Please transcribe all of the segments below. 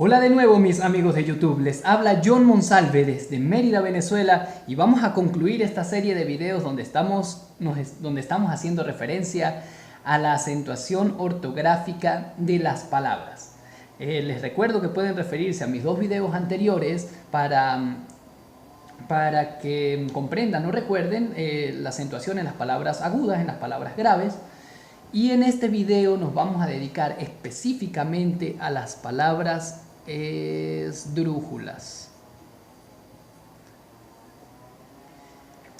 Hola de nuevo mis amigos de YouTube, les habla John Monsalve desde Mérida, Venezuela y vamos a concluir esta serie de videos donde estamos haciendo referencia a la acentuación ortográfica de las palabras. Les recuerdo que pueden referirse a mis dos videos anteriores para que comprendan o recuerden la acentuación en las palabras agudas, en las palabras graves. Y en este video nos vamos a dedicar específicamente a las palabras esdrújulas.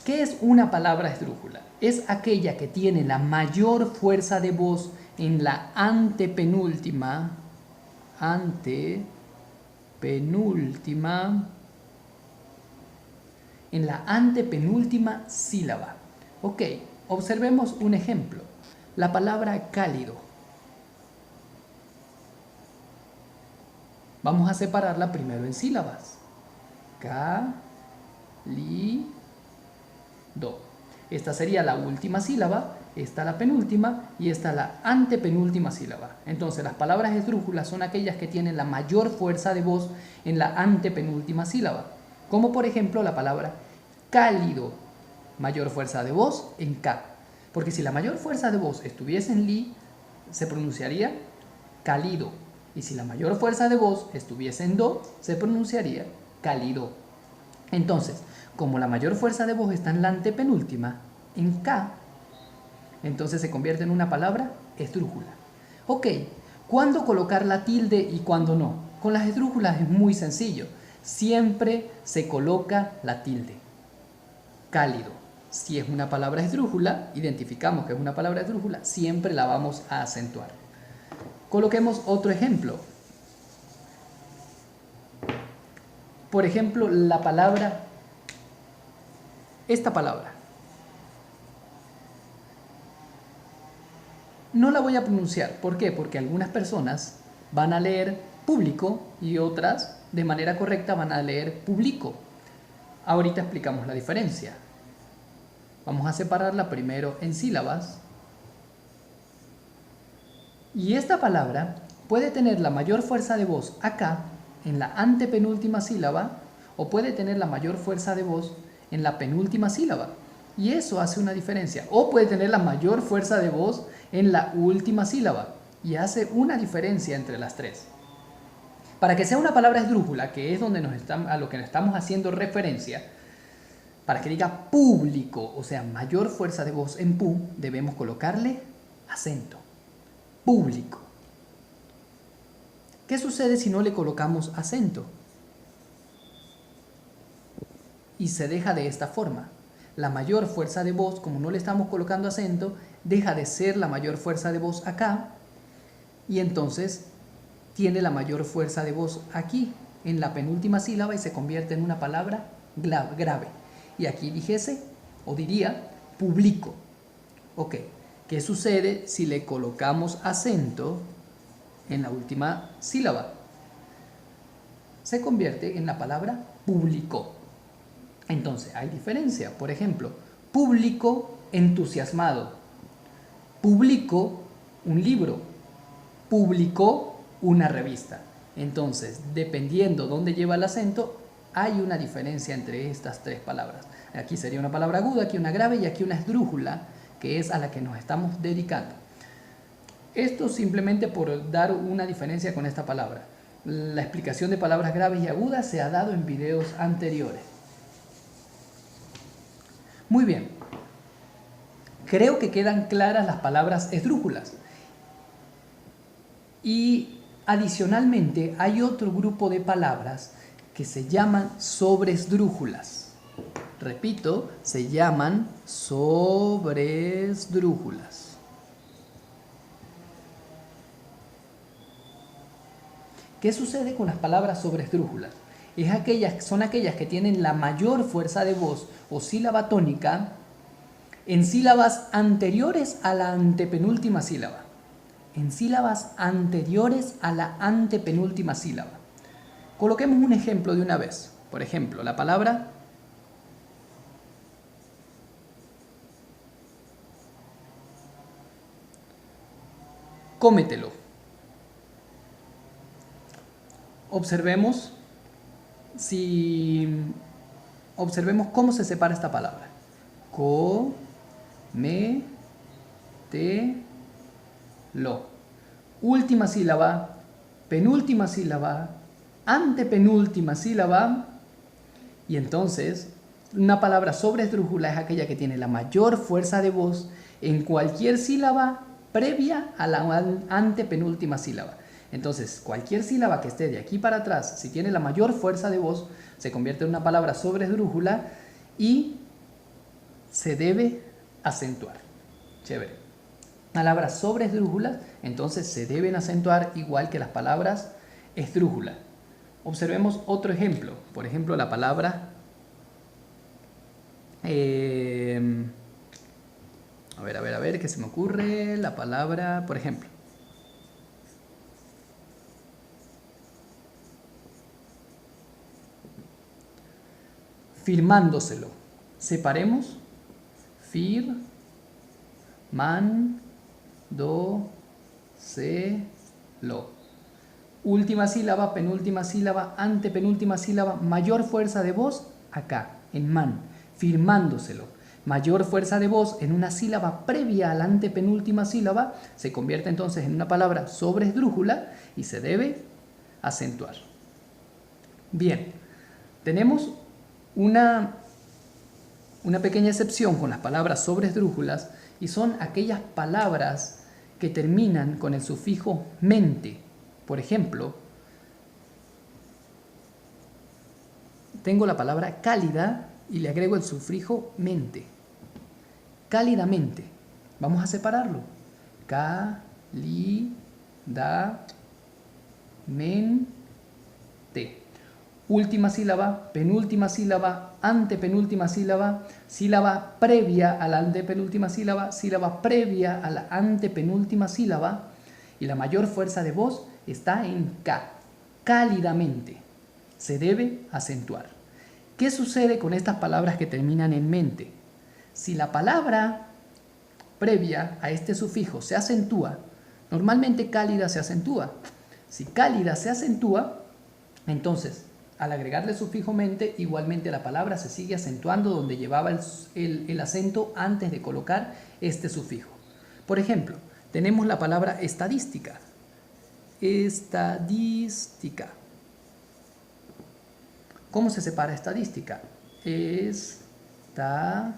¿Qué es una palabra esdrújula? Es aquella que tiene la mayor fuerza de voz en la antepenúltima sílaba. Ok, observemos un ejemplo. La palabra cálido. Vamos a separarla primero en sílabas. Cálido. Esta sería la última sílaba, esta la penúltima y esta la antepenúltima sílaba. Entonces las palabras esdrújulas son aquellas que tienen la mayor fuerza de voz en la antepenúltima sílaba. Como por ejemplo la palabra cálido, mayor fuerza de voz en K. Porque si la mayor fuerza de voz estuviese en li, se pronunciaría cálido. Y si la mayor fuerza de voz estuviese en do, se pronunciaría cálido. Entonces, como la mayor fuerza de voz está en la antepenúltima, en K, entonces se convierte en una palabra esdrújula. Ok, ¿cuándo colocar la tilde y cuándo no? Con las esdrújulas es muy sencillo. Siempre se coloca la tilde. Cálido. Si es una palabra esdrújula, identificamos que es una palabra esdrújula, siempre la vamos a acentuar. Coloquemos otro ejemplo. Por ejemplo, esta palabra. No la voy a pronunciar. ¿Por qué? Porque algunas personas van a leer público y otras, de manera correcta, van a leer publico. Ahorita explicamos la diferencia. Vamos a separarla primero en sílabas. Y esta palabra puede tener la mayor fuerza de voz acá, en la antepenúltima sílaba, o puede tener la mayor fuerza de voz en la penúltima sílaba. Y eso hace una diferencia. O puede tener la mayor fuerza de voz en la última sílaba. Y hace una diferencia entre las tres. Para que sea una palabra esdrújula, que es donde a lo que nos estamos haciendo referencia, para que diga público, o sea, mayor fuerza de voz en pu, debemos colocarle acento. Público. ¿Qué sucede si no le colocamos acento? Y se deja de esta forma. La mayor fuerza de voz, como no le estamos colocando acento, deja de ser la mayor fuerza de voz acá y entonces tiene la mayor fuerza de voz aquí, en la penúltima sílaba y se convierte en una palabra grave. Y aquí dijese, o diría, publico. Ok, ¿qué sucede si le colocamos acento en la última sílaba? Se convierte en la palabra público. Entonces, hay diferencia. Por ejemplo, público entusiasmado. Publicó un libro. Publicó una revista. Entonces, dependiendo dónde lleva el acento, hay una diferencia entre estas tres palabras. Aquí sería una palabra aguda, aquí una grave y aquí una esdrújula, que es a la que nos estamos dedicando. Esto simplemente por dar una diferencia con esta palabra. La explicación de palabras graves y agudas se ha dado en videos anteriores. Muy bien. Creo que quedan claras las palabras esdrújulas. Y adicionalmente hay otro grupo de palabras que se llaman sobresdrújulas. Repito, se llaman sobresdrújulas. ¿Qué sucede con las palabras sobresdrújulas? Son aquellas que tienen la mayor fuerza de voz o sílaba tónica en sílabas anteriores a la antepenúltima sílaba. En sílabas anteriores a la antepenúltima sílaba. Coloquemos un ejemplo de una vez. Por ejemplo, la palabra cómetelo. observemos observemos cómo se separa esta palabra. Co, me, te, lo. Última sílaba, penúltima sílaba, antepenúltima sílaba. Y entonces, una palabra sobresdrújula es aquella que tiene la mayor fuerza de voz en cualquier sílaba previa a la antepenúltima sílaba. Entonces, cualquier sílaba que esté de aquí para atrás, si tiene la mayor fuerza de voz, se convierte en una palabra sobresdrújula y se debe acentuar. Chévere. Palabras sobresdrújulas, entonces se deben acentuar igual que las palabras esdrújulas. Observemos otro ejemplo. Por ejemplo, la palabra... a ver, ¿qué se me ocurre? La palabra, por ejemplo. Firmándoselo. Separemos. Fir, man, do, se, lo. Última sílaba, penúltima sílaba, antepenúltima sílaba, mayor fuerza de voz acá, en man, firmándoselo. Mayor fuerza de voz en una sílaba previa a la antepenúltima sílaba se convierte entonces en una palabra sobresdrújula y se debe acentuar. Bien, tenemos una pequeña excepción con las palabras sobresdrújulas y son aquellas palabras que terminan con el sufijo mente. Por ejemplo, tengo la palabra cálida y le agrego el sufijo mente. Cálidamente. Vamos a separarlo. Cálidamente. Última sílaba, penúltima sílaba, antepenúltima sílaba, sílaba previa a la antepenúltima sílaba, sílaba previa a la antepenúltima sílaba y la mayor fuerza de voz está en K, cálidamente. Se debe acentuar. ¿Qué sucede con estas palabras que terminan en mente? Si la palabra previa a este sufijo se acentúa, normalmente cálida se acentúa. Si cálida se acentúa, entonces al agregarle sufijo mente, igualmente la palabra se sigue acentuando donde llevaba el acento antes de colocar este sufijo. Por ejemplo, tenemos la palabra estadística. Estadística. ¿Cómo se separa estadística? Estadística.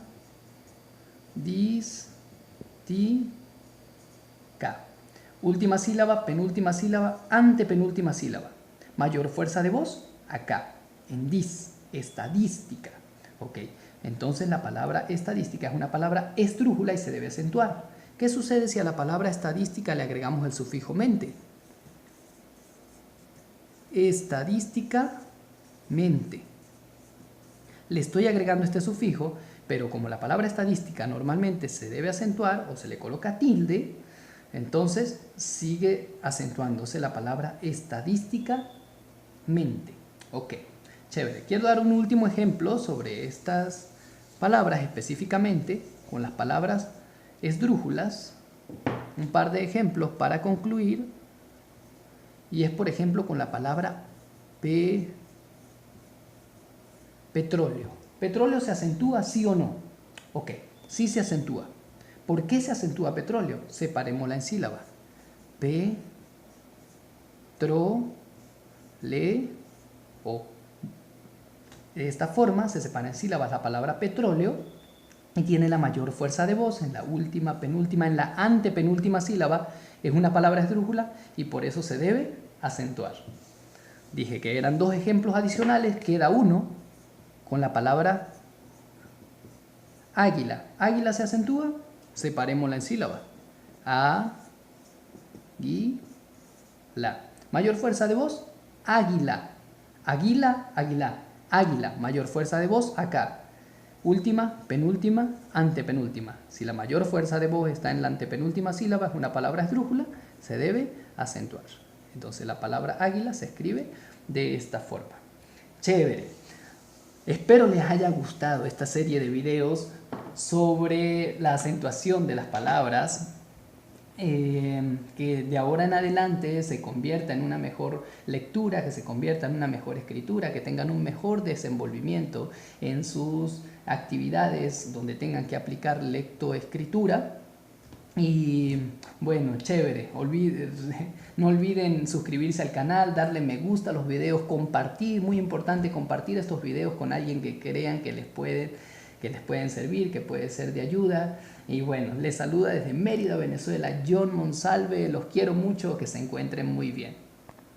Última sílaba, penúltima sílaba, antepenúltima sílaba. Mayor fuerza de voz, acá, en dis, estadística. Ok, entonces la palabra estadística es una palabra esdrújula y se debe acentuar. ¿Qué sucede si a la palabra estadística le agregamos el sufijo mente? Estadísticamente. Le estoy agregando este sufijo, pero como la palabra estadística normalmente se debe acentuar o se le coloca tilde, entonces sigue acentuándose la palabra estadísticamente. Ok, chévere. Quiero dar un último ejemplo sobre estas palabras específicamente con las palabras esdrújulas. Un par de ejemplos para concluir. Y es, por ejemplo, con la palabra petróleo. ¿Petróleo se acentúa, sí o no? Ok, sí se acentúa. ¿Por qué se acentúa petróleo? Separémosla en sílabas. De esta forma se separa en sílabas la palabra petróleo y tiene la mayor fuerza de voz en la última, penúltima, en la antepenúltima sílaba. Es una palabra esdrújula y por eso se debe acentuar. Dije que eran dos ejemplos adicionales, queda uno con la palabra águila. ¿Águila se acentúa? Separémosla en sílabas. A-gui-la. Mayor fuerza de voz, águila. Águila, águila. Águila, mayor fuerza de voz acá. Última, penúltima, antepenúltima. Si la mayor fuerza de voz está en la antepenúltima sílaba, es una palabra esdrújula, se debe acentuar. Entonces la palabra águila se escribe de esta forma. Chévere. Espero les haya gustado esta serie de videos sobre la acentuación de las palabras. que de ahora en adelante se convierta en una mejor lectura, que se convierta en una mejor escritura, que tengan un mejor desenvolvimiento en sus actividades donde tengan que aplicar lectoescritura. Y bueno, chévere, no olviden suscribirse al canal, darle me gusta a los videos, compartir, muy importante compartir estos videos con alguien que crean que les pueden servir, que puede ser de ayuda. Y bueno, les saluda desde Mérida, Venezuela, John Monsalve, los quiero mucho, que se encuentren muy bien.